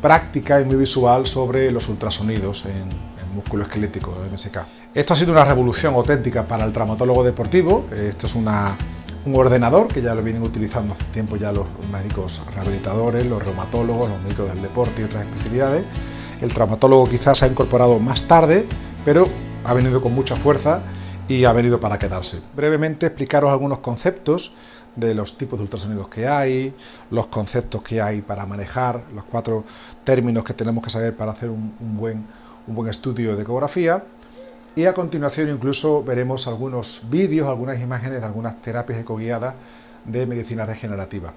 práctica y muy visual sobre los ultrasonidos en músculo esquelético, MSK. Esto ha sido una revolución auténtica para el traumatólogo deportivo. Esto es un ordenador que ya lo vienen utilizando hace tiempo ya los médicos rehabilitadores, los reumatólogos, los médicos del deporte y otras especialidades. El traumatólogo quizás se ha incorporado más tarde, pero ha venido con mucha fuerza y ha venido para quedarse. Brevemente explicaros algunos conceptos de los tipos de ultrasonidos que hay, los conceptos que hay para manejar, los 4 términos que tenemos que saber para hacer un buen estudio de ecografía, y a continuación incluso veremos algunos vídeos, algunas imágenes de algunas terapias ecoguiadas de medicina regenerativa.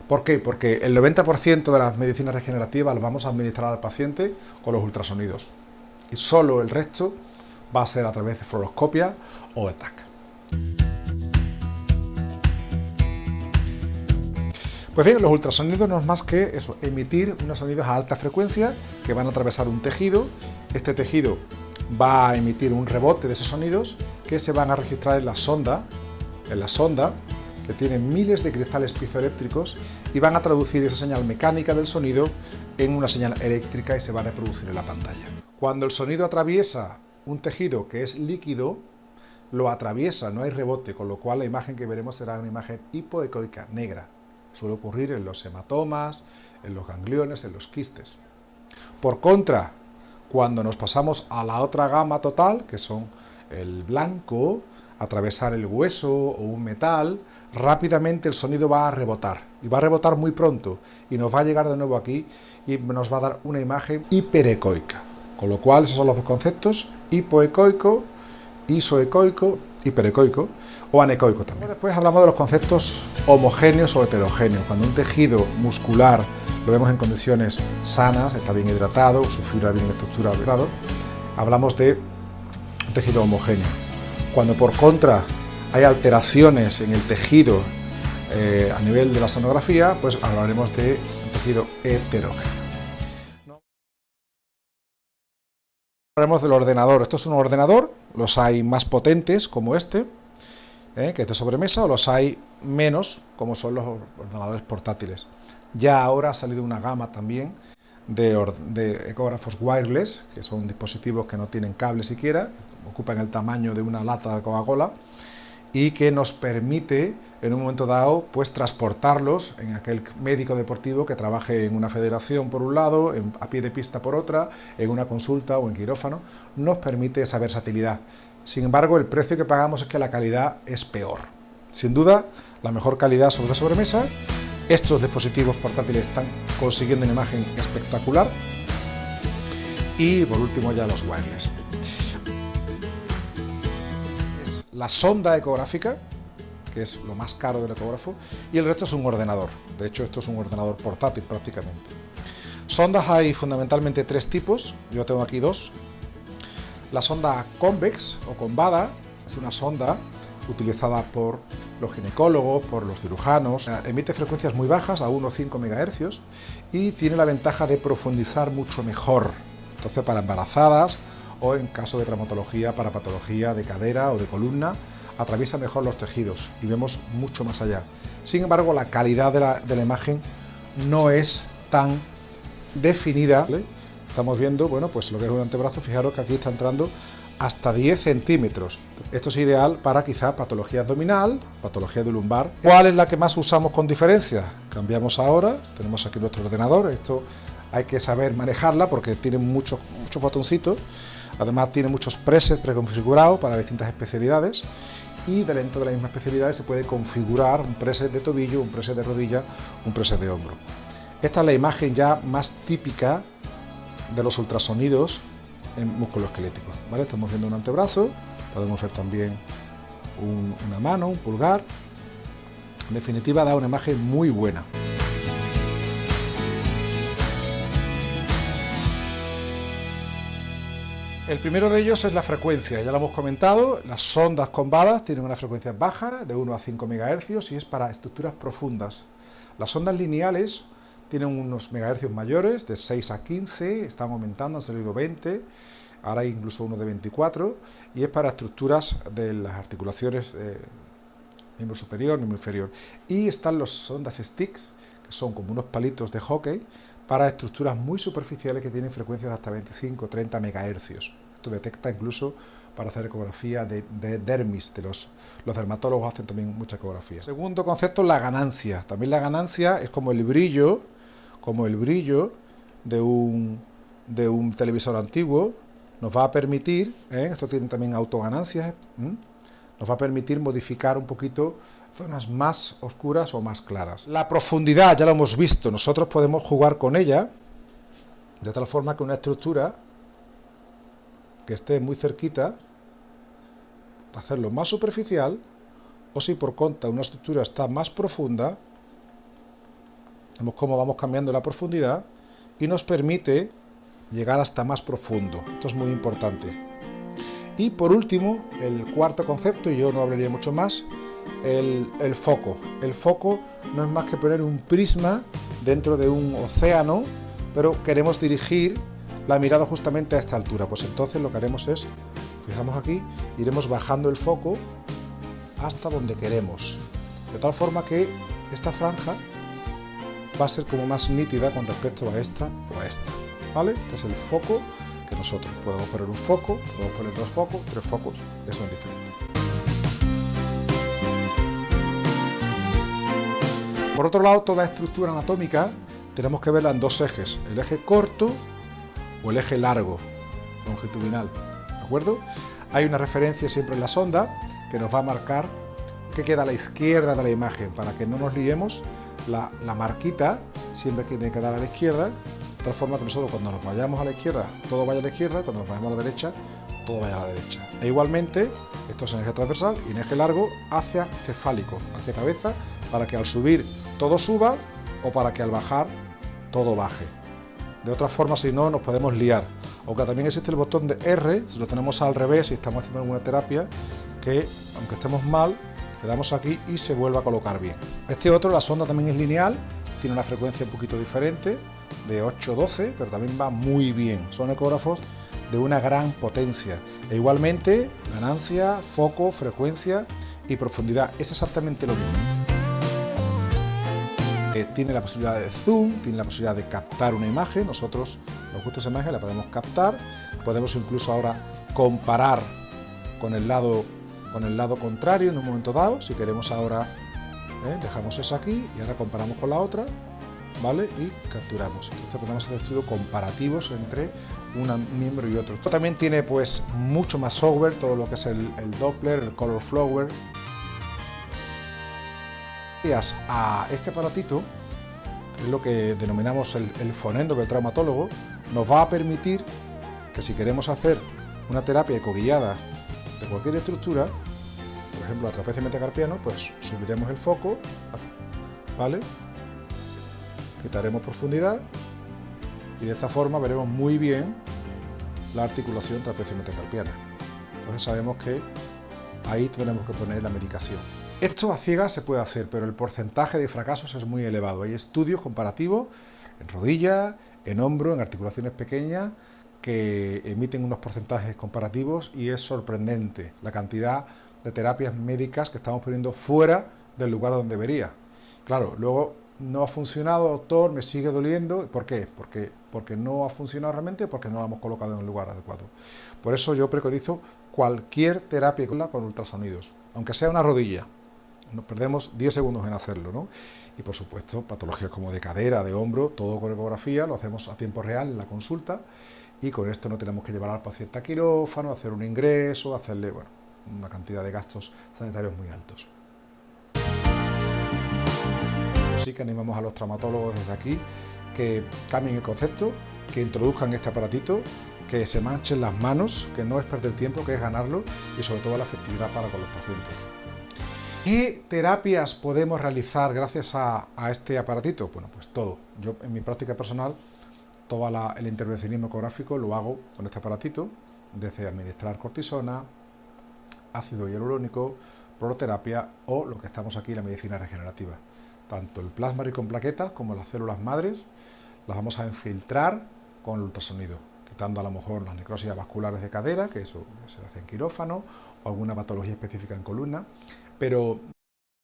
¿Por qué? Porque el 90% de las medicinas regenerativas las vamos a administrar al paciente con los ultrasonidos y solo el resto va a ser a través de fluoroscopia o ETAC. Pues bien, los ultrasonidos no es más que eso, emitir unos sonidos a alta frecuencia que van a atravesar un tejido. Este tejido va a emitir un rebote de esos sonidos que se van a registrar en la sonda que tiene miles de cristales piezoeléctricos y van a traducir esa señal mecánica del sonido en una señal eléctrica y se va a reproducir en la pantalla. Cuando el sonido atraviesa un tejido que es líquido, lo atraviesa, no hay rebote, con lo cual la imagen que veremos será una imagen hipoecoica, negra. Suele ocurrir en los hematomas, en los gangliones, en los quistes. Por contra, cuando nos pasamos a la otra gama total, que son el blanco, atravesar el hueso o un metal, rápidamente el sonido va a rebotar, y va a rebotar muy pronto, y nos va a llegar de nuevo aquí, y nos va a dar una imagen hiperecoica. Con lo cual, esos son los dos conceptos, hipoecoico, isoecoico, hiperecoico, o anecoico también. Después hablamos de los conceptos homogéneos o heterogéneos. Cuando un tejido muscular lo vemos en condiciones sanas, está bien hidratado, su fibra bien estructurada, hablamos de un tejido homogéneo. Cuando por contra hay alteraciones en el tejido a nivel de la sonografía, pues hablaremos de un tejido heterogéneo. Hablaremos del ordenador. Esto es un ordenador, los hay más potentes como este, que es de sobremesa, o los hay menos, como son los ordenadores portátiles. Ya ahora ha salido una gama también de ecógrafos wireless, que son dispositivos que no tienen cable siquiera, ocupan el tamaño de una lata de Coca-Cola, y que nos permite en un momento dado pues transportarlos en aquel médico deportivo que trabaje en una federación por un lado, a pie de pista por otra, en una consulta o en quirófano. Nos permite esa versatilidad. Sin embargo, el precio que pagamos es que la calidad es peor. Sin duda, la mejor calidad sobre la sobremesa. Estos dispositivos portátiles están consiguiendo una imagen espectacular. Y por último ya los wireless. Es la sonda ecográfica, que es lo más caro del ecógrafo, y el resto es un ordenador. De hecho, esto es un ordenador portátil prácticamente. Sondas hay fundamentalmente 3 tipos, yo tengo aquí 2. La sonda convex o combada es una sonda utilizada por los ginecólogos, por los cirujanos. Emite frecuencias muy bajas, a 1 o 5 MHz, y tiene la ventaja de profundizar mucho mejor. Entonces, para embarazadas o en caso de traumatología, para patología de cadera o de columna, atraviesa mejor los tejidos y vemos mucho más allá. Sin embargo, la calidad de la imagen no es tan definida. Estamos viendo, bueno, pues lo que es un antebrazo. Fijaros que aquí está entrando hasta 10 centímetros. Esto es ideal para quizá patología abdominal, patología de lumbar. ¿Cuál es la que más usamos con diferencia? Cambiamos ahora, tenemos aquí nuestro ordenador. Esto hay que saber manejarla porque tiene muchos botoncitos. Además tiene muchos presets preconfigurados para distintas especialidades. Y dentro de la misma especialidad se puede configurar un preset de tobillo, un preset de rodilla, un preset de hombro. Esta es la imagen ya más típica de los ultrasonidos en músculo esquelético, ¿vale? Estamos viendo un antebrazo, podemos ver también una mano, un pulgar. En definitiva, da una imagen muy buena. El primero de ellos es la frecuencia, ya lo hemos comentado. Las sondas combadas tienen una frecuencia baja, de 1 a 5 MHz, y es para estructuras profundas. Las sondas lineales tienen unos megahercios mayores, de 6 a 15, están aumentando, han salido 20, ahora hay incluso uno de 24, y es para estructuras de las articulaciones miembro superior, miembro inferior. Y están las sondas sticks, que son como unos palitos de hockey, para estructuras muy superficiales que tienen frecuencias de hasta 25 o 30 MHz. Esto detecta incluso para hacer ecografía de dermis, los dermatólogos hacen también mucha ecografía. Segundo concepto, la ganancia. También la ganancia es como el brillo de un televisor antiguo. Nos va a permitir, esto tiene también autoganancias, nos va a permitir modificar un poquito zonas más oscuras o más claras. La profundidad, ya lo hemos visto, nosotros podemos jugar con ella de tal forma que una estructura que esté muy cerquita, hacerlo más superficial, o si por contra una estructura está más profunda, vemos cómo vamos cambiando la profundidad y nos permite llegar hasta más profundo. Esto es muy importante. Y por último, el cuarto concepto, y yo no hablaría mucho más, el foco. El foco no es más que poner un prisma dentro de un océano, pero queremos dirigir la mirada justamente a esta altura. Pues entonces lo que haremos es, fijamos aquí, iremos bajando el foco hasta donde queremos. De tal forma que esta franja va a ser como más nítida con respecto a esta o a esta. ¿Vale? Este es el foco que nosotros podemos poner un foco, podemos poner dos focos, tres focos, eso es diferente. Por otro lado, toda estructura anatómica tenemos que verla en dos ejes, el eje corto o el eje largo, longitudinal, ¿de acuerdo? Hay una referencia siempre en la sonda que nos va a marcar qué queda a la izquierda de la imagen, para que no nos liemos, la marquita siempre tiene que dar a la izquierda, de tal forma que nosotros cuando nos vayamos a la izquierda, todo vaya a la izquierda, cuando nos vayamos a la derecha, todo vaya a la derecha. E igualmente, esto es en eje transversal y en eje largo hacia cefálico, hacia cabeza, para que al subir todo suba o para que al bajar todo baje. De otra forma, si no, nos podemos liar. Aunque también existe el botón de R, si lo tenemos al revés y estamos haciendo alguna terapia, que aunque estemos mal, le damos aquí y se vuelve a colocar bien. Este otro, la sonda también es lineal, tiene una frecuencia un poquito diferente, de 8-12, pero también va muy bien. Son ecógrafos de una gran potencia. E igualmente, ganancia, foco, frecuencia y profundidad. Es exactamente lo mismo. Tiene la posibilidad de zoom, tiene la posibilidad de captar una imagen. Nosotros nos gusta esa imagen, la podemos captar. Podemos incluso ahora comparar con el lado contrario en un momento dado. Si queremos ahora, dejamos esa aquí y ahora comparamos con la otra, ¿vale? Y capturamos. Entonces podemos hacer estudios comparativos entre un miembro y otro. Esto también tiene pues mucho más software, todo lo que es el Doppler, el Color Flower. Gracias a este aparatito, que es lo que denominamos el fonendo del traumatólogo, nos va a permitir que si queremos hacer una terapia ecoguiada de cualquier estructura, por ejemplo la trapecio metacarpiano, pues subiremos el foco, ¿vale? Quitaremos profundidad y de esta forma veremos muy bien la articulación trapecio metacarpiana. Entonces sabemos que ahí tenemos que poner la medicación. Esto a ciegas se puede hacer, pero el porcentaje de fracasos es muy elevado. Hay estudios comparativos en rodilla, en hombro, en articulaciones pequeñas, que emiten unos porcentajes comparativos y es sorprendente la cantidad de terapias médicas que estamos poniendo fuera del lugar donde debería. Claro, luego no ha funcionado, doctor, me sigue doliendo. ¿Por qué? Porque no ha funcionado realmente, porque no la hemos colocado en el lugar adecuado. Por eso yo preconizo cualquier terapia con ultrasonidos, aunque sea una rodilla. Nos perdemos 10 segundos en hacerlo, ¿no? Y por supuesto, patologías como de cadera, de hombro, todo con ecografía, lo hacemos a tiempo real en la consulta y con esto no tenemos que llevar al paciente a quirófano, hacer un ingreso, hacerle, bueno, una cantidad de gastos sanitarios muy altos. Sí que animamos a los traumatólogos desde aquí que cambien el concepto, que introduzcan este aparatito, que se manchen las manos, que no es perder tiempo, que es ganarlo y sobre todo la efectividad para con los pacientes. ¿Qué terapias podemos realizar gracias a este aparatito? Bueno, pues todo. Yo en mi práctica personal, todo el intervencionismo ecográfico lo hago con este aparatito, desde administrar cortisona, ácido hialurónico, proloterapia o lo que estamos aquí, la medicina regenerativa. Tanto el plasma rico en plaquetas como las células madres las vamos a infiltrar con el ultrasonido, quitando a lo mejor las necrosis vasculares de cadera, que eso se hace en quirófano, o alguna patología específica en columna, pero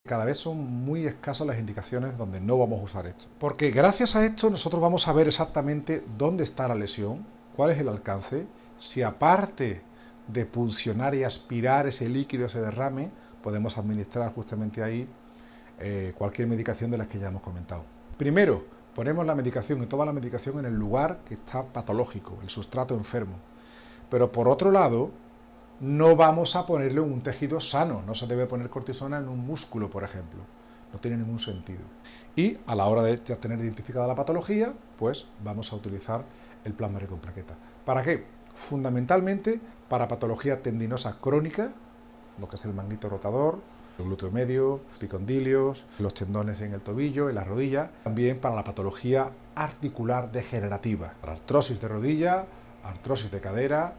Cada vez son muy escasas las indicaciones donde no vamos a usar esto. Porque gracias a esto nosotros vamos a ver exactamente dónde está la lesión, cuál es el alcance, si aparte de puncionar y aspirar ese líquido, ese derrame, podemos administrar justamente ahí cualquier medicación de las que ya hemos comentado. Primero, ponemos la medicación y toda la medicación en el lugar que está patológico, el sustrato enfermo. Pero por otro lado, no vamos a ponerle un tejido sano, no se debe poner cortisona en un músculo, por ejemplo. No tiene ningún sentido. Y a la hora de ya tener identificada la patología, pues vamos a utilizar el plasma con plaqueta. ¿Para qué? Fundamentalmente para patología tendinosa crónica, lo que es el manguito rotador, el glúteo medio, epicondilios, los tendones en el tobillo, en la rodilla, también para la patología articular degenerativa, para artrosis de rodilla, artrosis de cadera,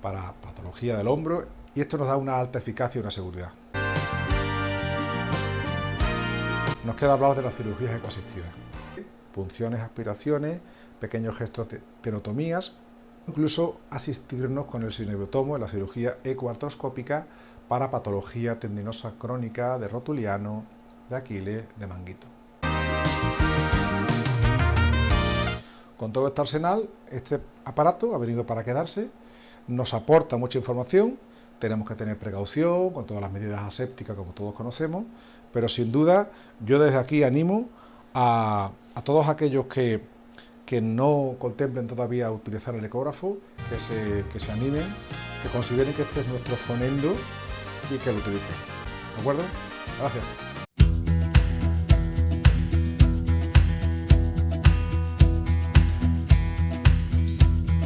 para patología del hombro, y esto nos da una alta eficacia y una seguridad. Nos queda hablar de las cirugías ecoasistivas. Punciones, aspiraciones, pequeños gestos de tenotomías, incluso asistirnos con el synoviutomo en la cirugía ecoartroscópica para patología tendinosa crónica de rotuliano, de Aquiles, de manguito. Con todo este arsenal, este aparato ha venido para quedarse, nos aporta mucha información, tenemos que tener precaución con todas las medidas asépticas como todos conocemos, pero sin duda yo desde aquí animo a todos aquellos que no contemplen todavía utilizar el ecógrafo, que se animen, que consideren que este es nuestro fonendo y que lo utilicen. ¿De acuerdo? Gracias.